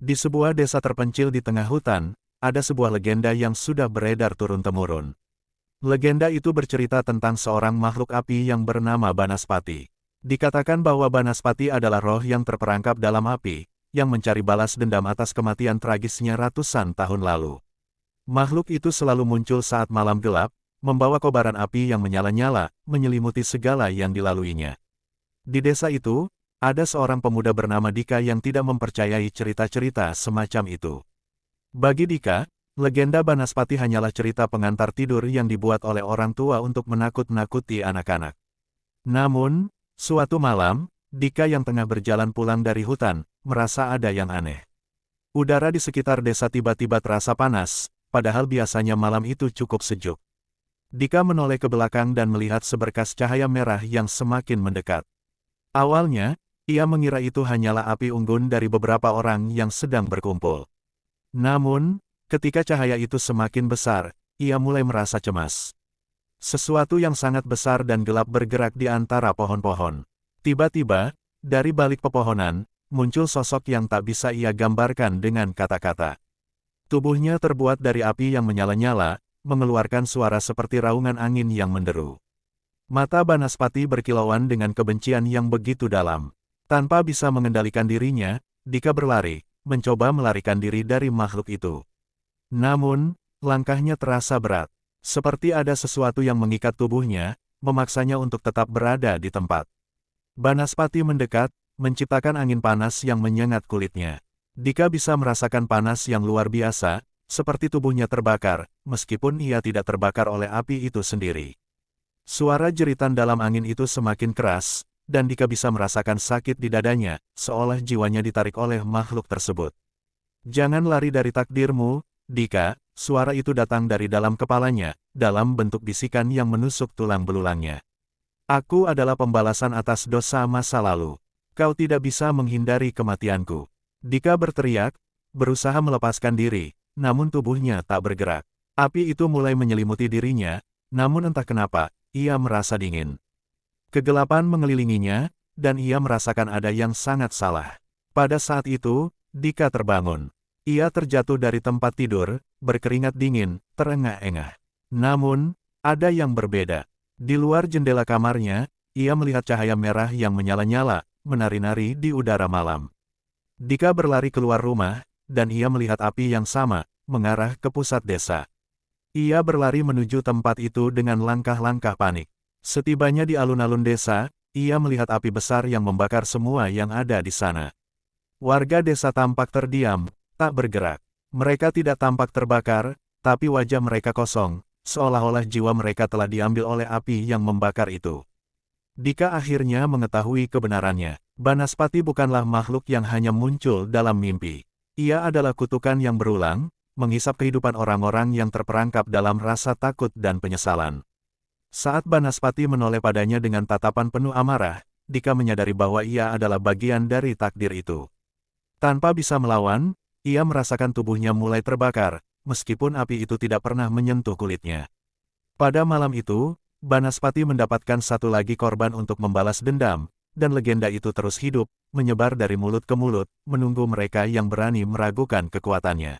Di sebuah desa terpencil di tengah hutan, ada sebuah legenda yang sudah beredar turun-temurun. Legenda itu bercerita tentang seorang makhluk api yang bernama Banaspati. Dikatakan bahwa Banaspati adalah roh yang terperangkap dalam api, yang mencari balas dendam atas kematian tragisnya ratusan tahun lalu. Makhluk itu selalu muncul saat malam gelap, membawa kobaran api yang menyala-nyala, menyelimuti segala yang dilaluinya. Di desa itu, ada seorang pemuda bernama Dika yang tidak mempercayai cerita-cerita semacam itu. Bagi Dika, legenda Banaspati hanyalah cerita pengantar tidur yang dibuat oleh orang tua untuk menakut-nakuti anak-anak. Namun, suatu malam, Dika yang tengah berjalan pulang dari hutan, merasa ada yang aneh. Udara di sekitar desa tiba-tiba terasa panas, padahal biasanya malam itu cukup sejuk. Dika menoleh ke belakang dan melihat seberkas cahaya merah yang semakin mendekat. Awalnya, ia mengira itu hanyalah api unggun dari beberapa orang yang sedang berkumpul. Namun, ketika cahaya itu semakin besar, ia mulai merasa cemas. Sesuatu yang sangat besar dan gelap bergerak di antara pohon-pohon. Tiba-tiba, dari balik pepohonan, muncul sosok yang tak bisa ia gambarkan dengan kata-kata. Tubuhnya terbuat dari api yang menyala-nyala, mengeluarkan suara seperti raungan angin yang menderu. Mata Banaspati berkilauan dengan kebencian yang begitu dalam. Tanpa bisa mengendalikan dirinya, Dika berlari, mencoba melarikan diri dari makhluk itu. Namun, langkahnya terasa berat. Seperti ada sesuatu yang mengikat tubuhnya, memaksanya untuk tetap berada di tempat. Banaspati mendekat, menciptakan angin panas yang menyengat kulitnya. Dika bisa merasakan panas yang luar biasa, seperti tubuhnya terbakar, meskipun ia tidak terbakar oleh api itu sendiri. Suara jeritan dalam angin itu semakin keras, dan Dika bisa merasakan sakit di dadanya, seolah jiwanya ditarik oleh makhluk tersebut. Jangan lari dari takdirmu, Dika, suara itu datang dari dalam kepalanya, dalam bentuk bisikan yang menusuk tulang belulangnya. Aku adalah pembalasan atas dosa masa lalu. Kau tidak bisa menghindari kematianku. Dika berteriak, berusaha melepaskan diri, namun tubuhnya tak bergerak. Api itu mulai menyelimuti dirinya, namun entah kenapa, ia merasa dingin. Kegelapan mengelilinginya, dan ia merasakan ada yang sangat salah. Pada saat itu, Dika terbangun. Ia terjatuh dari tempat tidur, berkeringat dingin, terengah-engah. Namun, ada yang berbeda. Di luar jendela kamarnya, ia melihat cahaya merah yang menyala-nyala, menari-nari di udara malam. Dika berlari keluar rumah, dan ia melihat api yang sama, mengarah ke pusat desa. Ia berlari menuju tempat itu dengan langkah-langkah panik. Setibanya di alun-alun desa, ia melihat api besar yang membakar semua yang ada di sana. Warga desa tampak terdiam, tak bergerak. Mereka tidak tampak terbakar, tapi wajah mereka kosong, seolah-olah jiwa mereka telah diambil oleh api yang membakar itu. Dika akhirnya mengetahui kebenarannya. Banaspati bukanlah makhluk yang hanya muncul dalam mimpi. Ia adalah kutukan yang berulang, menghisap kehidupan orang-orang yang terperangkap dalam rasa takut dan penyesalan. Saat Banaspati menoleh padanya dengan tatapan penuh amarah, Dika menyadari bahwa ia adalah bagian dari takdir itu. Tanpa bisa melawan, ia merasakan tubuhnya mulai terbakar, meskipun api itu tidak pernah menyentuh kulitnya. Pada malam itu, Banaspati mendapatkan satu lagi korban untuk membalas dendam, dan legenda itu terus hidup, menyebar dari mulut ke mulut, menunggu mereka yang berani meragukan kekuatannya.